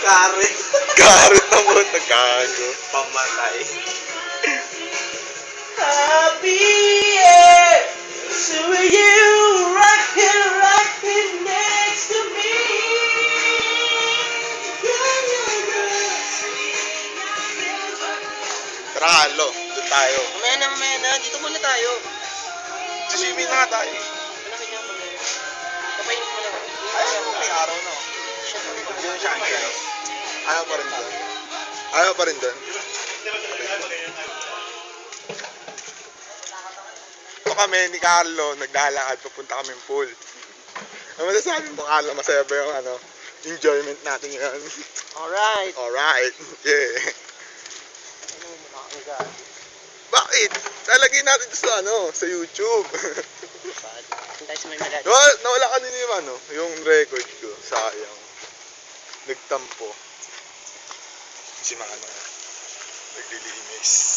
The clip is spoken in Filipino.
Karet. Karet na mo, gago. Pamatay. Happy year to you, rockin' next to me. Tara, Carlo. Doon tayo. Mamaya na. Dito muna tayo. Sisimi na nga tayo. Malaki niya mamaya. Kapainit mo lang. Ayaw mo, may araw na. Yun siya, Angelo. Ayaw pa rin doon. Ayaw pa rin doon. Ito kami ni Carlo, naglalakad, papunta kaming pool. Ano masasabi mo, Carlo? Masaya ba yung enjoyment natin yan? Alright. Alright. Yeah. Ano mo nakakagaan? Bakit? Lalagay natin ito sa YouTube. Hintay sa may malalim. Nawala kanina yung record ko. Sayang. Nagtampo. Si Manong. Naglilinis.